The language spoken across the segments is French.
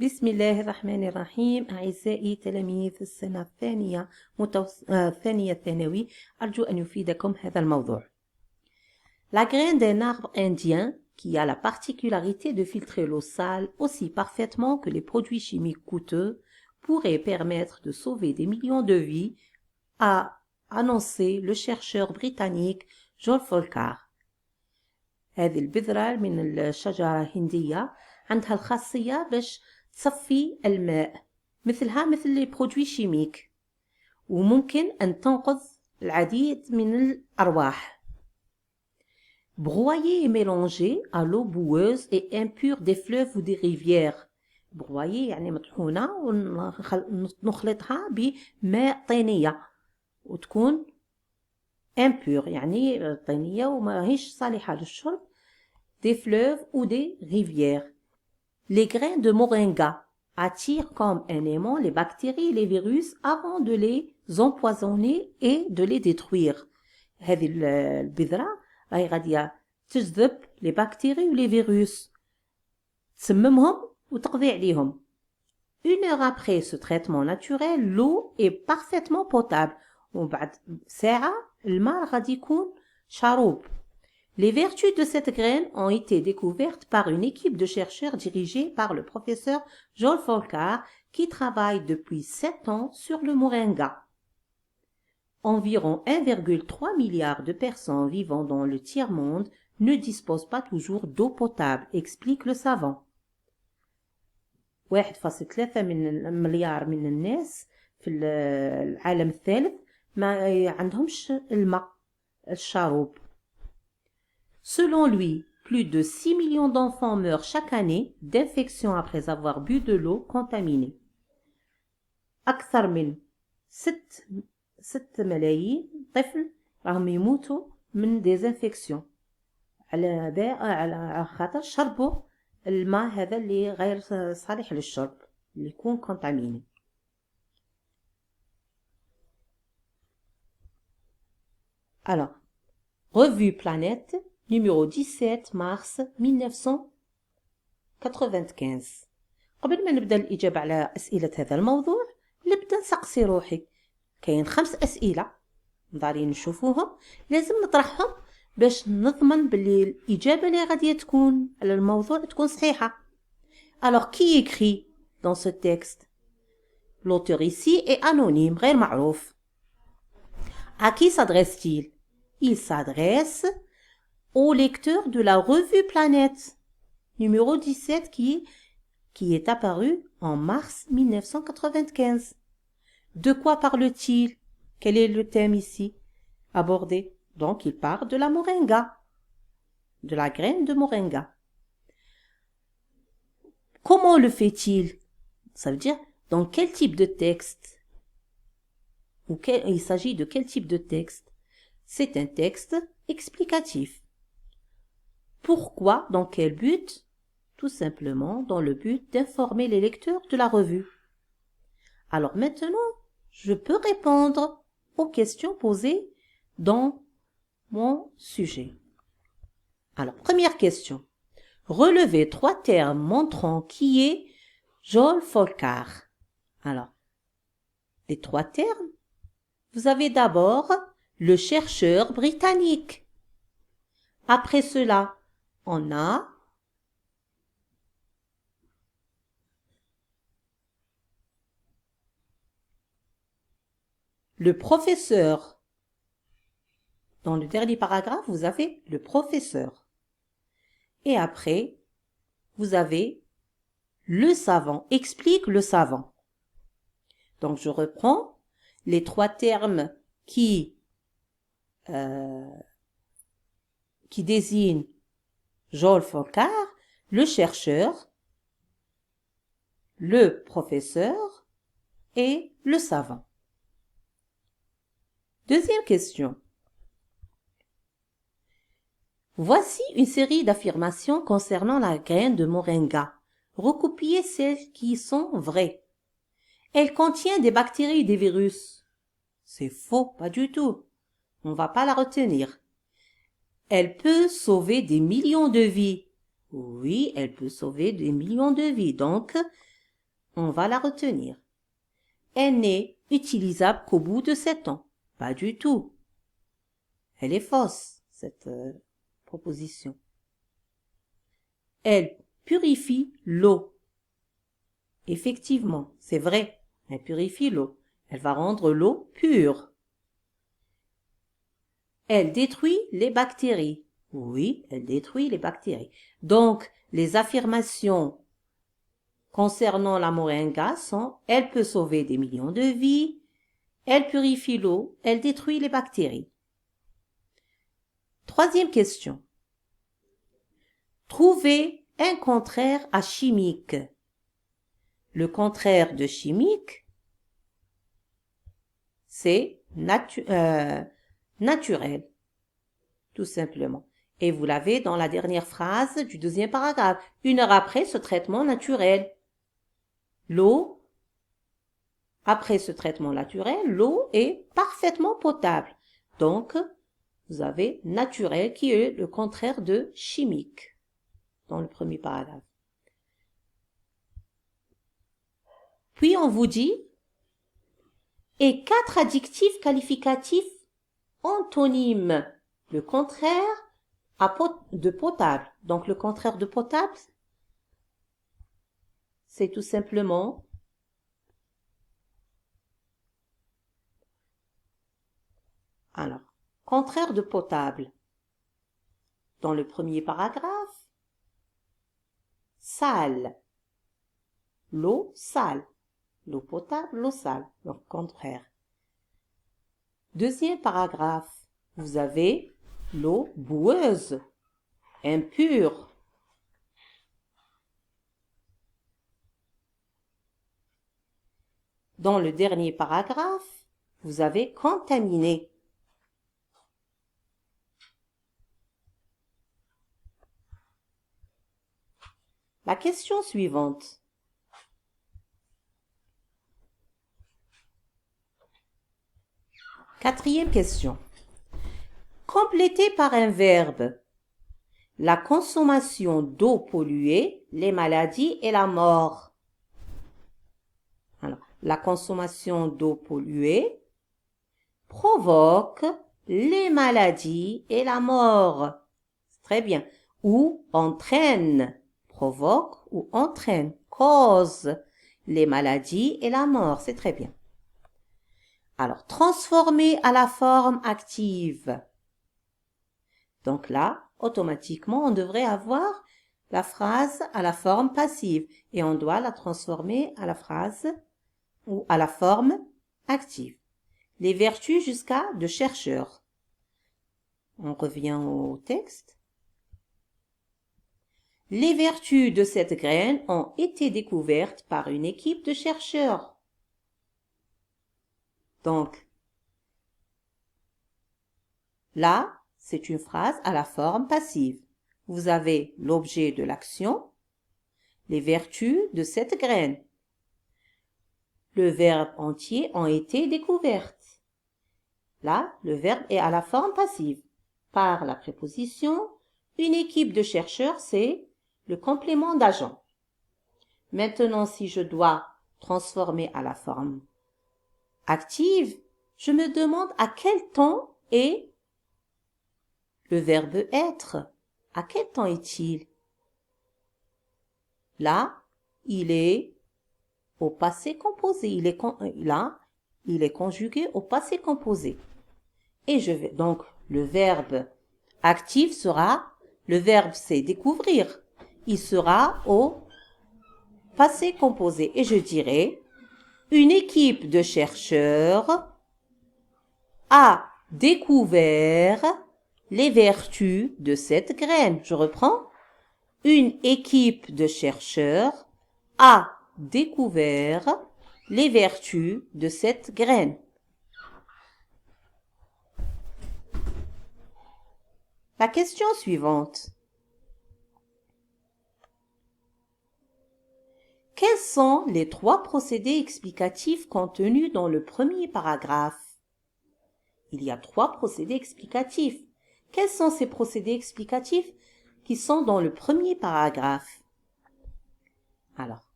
بسم الله الرحمن الرحيم. أعزائي تلاميذ السنة الثانية ثانية ثانوي، أرجو أن يفيدكم هذا الموضوع. La graine d'un arbre indien qui a la particularité de filtrer l'eau sale aussi parfaitement que les produits chimiques coûteux pourrait permettre de sauver des millions de vies, a annoncé le chercheur britannique Joel Folkar. هذه البذرة من الشجرة هندية عندها الخاصية باش تصفي الماء مثل لي برودوي شيميك، وممكن أن تنقذ العديد من الأرواح. Broyer et mélanger à l'eau boueuse et impure des fleuves ou des rivières. broyer يعني مطحونة ونخلطها بماء طينية وتكون impure يعني طينية وما هيش صالحة للشرب. Des fleuves ou des rivières. Les graines de moringa attirent comme un aimant les bactéries et les virus avant de les empoisonner et de les détruire. هذه البذرة راهي غادية تجذب les bactéries ou les virus، تسممهم وتقضي عليهم. Une heure après ce traitement naturel, l'eau est parfaitement potable. وبعد ساعة الماء غادي يكون شاروب. Les vertus de cette graine ont été découvertes par une équipe de chercheurs dirigée par le professeur Joel Folkar qui travaille depuis 7 ans sur le moringa. Environ 1,3 milliard de personnes vivant dans le tiers-monde ne disposent pas toujours d'eau potable, explique le savant. 1.3 مليار من الناس في العالم الثالث ما عندهمش الماء الشاروب. Selon lui, plus de 6 millions d'enfants meurent chaque année d'infections après avoir bu de l'eau contaminée. أكثر من 6 ملايين طفل راهم يموتوا من des infections على خاطر شربوا الماء هذا اللي غير صالح للشرب اللي يكون contaminé. Alors, Revue Planète, numéro 17 mars 1995. قبل ما نبدأ الإجابة على أسئلة هذا الموضوع نبدأ نسقسي روحي. كاين 5 أسئلة نضارين نشوفوهم، لازم نطرحهم باش نضمن باللي الإجابة اللي غادية تكون على الموضوع تكون صحيحة. Alors, qui écrit dans ce texte? L'auteur ici est anonyme, غير معروف. À qui s'adresse-t-il? Il s'adresse au lecteur de la revue Planète, numéro 17, qui est apparu en mars 1995. De quoi parle-t-il? Quel est le thème ici abordé? Donc, il parle de la moringa, de la graine de moringa. Comment le fait-il? Ça veut dire, dans quel type de texte? Il s'agit de quel type de texte? C'est un texte explicatif. Pourquoi? Dans quel but? Tout simplement dans le but d'informer les lecteurs de la revue. Alors maintenant, je peux répondre aux questions posées dans mon sujet. Alors, première question. Relevez 3 termes montrant qui est Joel Folkar. Alors, les 3 termes, vous avez d'abord le chercheur britannique. Après cela, on a le professeur. Dans le dernier paragraphe, vous avez le professeur. Et après, vous avez le savant. Explique le savant. Donc, je reprends les 3 termes qui désignent Joel Folkar, le chercheur, le professeur et le savant. Deuxième question. Voici une série d'affirmations concernant la graine de moringa. Recopiez celles qui sont vraies. Elle contient des bactéries et des virus. C'est faux, pas du tout. On va pas la retenir. Elle peut sauver des millions de vies. Oui, elle peut sauver des millions de vies. Donc, On va la retenir. Elle n'est utilisable qu'au bout de 7 ans. Pas du tout. Elle est fausse, cette proposition. Elle purifie l'eau. Effectivement, c'est vrai. Elle purifie l'eau. Elle va rendre l'eau pure. Elle détruit les bactéries. Oui, elle détruit les bactéries. Donc, les affirmations concernant la moringa sont « Elle peut sauver des millions de vies »,« Elle purifie l'eau »,« Elle détruit les bactéries ». Troisième question. Trouvez un contraire à chimique. Le contraire de chimique, c'est naturel, tout simplement. Et vous l'avez dans la dernière phrase du deuxième paragraphe. 1 heure après ce traitement naturel. L'eau, après ce traitement naturel, l'eau est parfaitement potable. Donc, vous avez naturel qui est le contraire de chimique dans le premier paragraphe. Puis on vous dit, et 4 adjectifs qualificatifs antonymes. Le contraire de potable. Donc le contraire de potable, c'est tout simplement alors, contraire de potable. Dans le premier paragraphe, sale. L'eau sale. L'eau potable, l'eau sale. Donc contraire. Deuxième paragraphe, vous avez l'eau boueuse, impure. Dans le dernier paragraphe, vous avez contaminé. La question suivante. Quatrième question. Complétez par un verbe la consommation d'eau polluée, les maladies et la mort. Alors, la consommation d'eau polluée provoque les maladies et la mort. Très bien. Ou entraîne, provoque ou entraîne, cause les maladies et la mort. C'est très bien. Alors, transformer à la forme active. Donc là, automatiquement, on devrait avoir la phrase à la forme passive et on doit la transformer à la phrase ou à la forme active. Les vertus jusqu'à de chercheurs. On revient au texte. Les vertus de cette graine ont été découvertes par une équipe de chercheurs. Donc, là, c'est une phrase à la forme passive. Vous avez l'objet de l'action, les vertus de cette graine. Le verbe entier ont été découvertes. Là, le verbe est à la forme passive. Par la préposition, une équipe de chercheurs, c'est le complément d'agent. Maintenant, si je dois transformer à la forme active, je me demande à quel temps est le verbe être. À quel temps est-il? Là, il est au passé composé. Il est conjugué au passé composé. Et donc, le verbe actif sera, le verbe c'est découvrir. Il sera au passé composé. Et je dirais, une équipe de chercheurs a découvert les vertus de cette graine. Je reprends. Une équipe de chercheurs a découvert les vertus de cette graine. La question suivante. Quels sont les 3 procédés explicatifs contenus dans le premier paragraphe? Il y a 3 procédés explicatifs. Quels sont ces procédés explicatifs qui sont dans le premier paragraphe? Alors,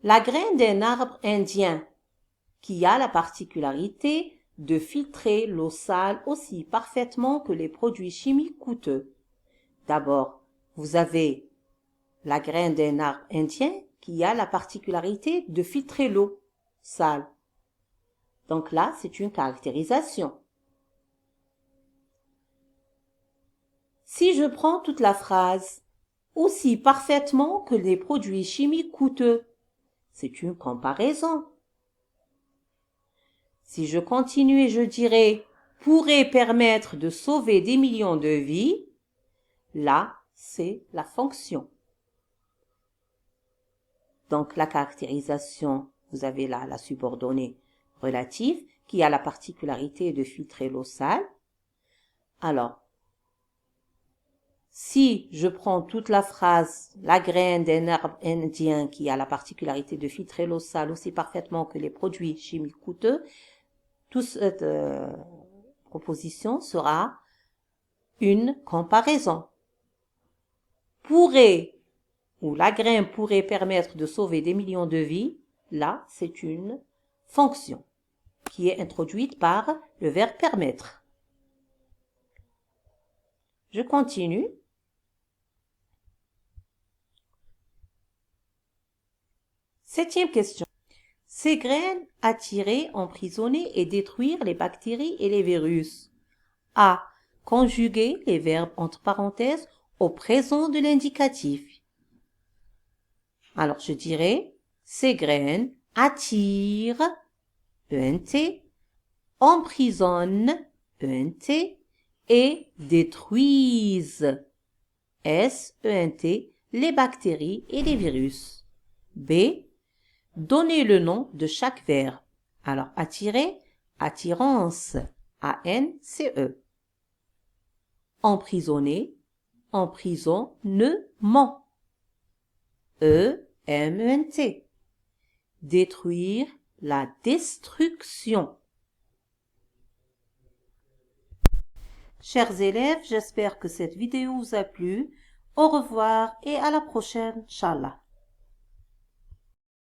La graine d'un arbre indien qui a la particularité de filtrer l'eau sale aussi parfaitement que les produits chimiques coûteux. D'abord, vous avez la graine d'un arbre indien qui a la particularité de filtrer l'eau sale. Donc là, c'est une caractérisation. Si je prends toute la phrase « aussi parfaitement que les produits chimiques coûteux », c'est une comparaison. Si je continue et je dirais « pourrait permettre de sauver des millions de vies », là, c'est la fonction. Donc, la caractérisation, vous avez là la subordonnée relative qui a la particularité de filtrer l'eau sale. Alors, si je prends toute la phrase « la graine d'un arbre indien qui a la particularité de filtrer l'eau sale aussi parfaitement que les produits chimiques coûteux », toute cette proposition sera une comparaison. Pourrait ou la graine pourrait permettre de sauver des millions de vies, là, c'est une fonction qui est introduite par le verbe permettre. Je continue. Septième question. Ces graines attirer, emprisonner et détruire les bactéries et les virus. A. Conjuguer les verbes entre parenthèses au présent de l'indicatif. Alors, je dirais, ces graines attirent, ENT, emprisonnent, ENT, et détruisent, SENT, les bactéries et les virus. B. Donner le nom de chaque verbe. Alors, attirer, attirance, ANCE. Emprisonner, emprisonnement, EMENT. Détruire, la destruction. Chers élèves, j'espère que cette vidéo vous a plu. Au revoir et à la prochaine, Inch'Allah.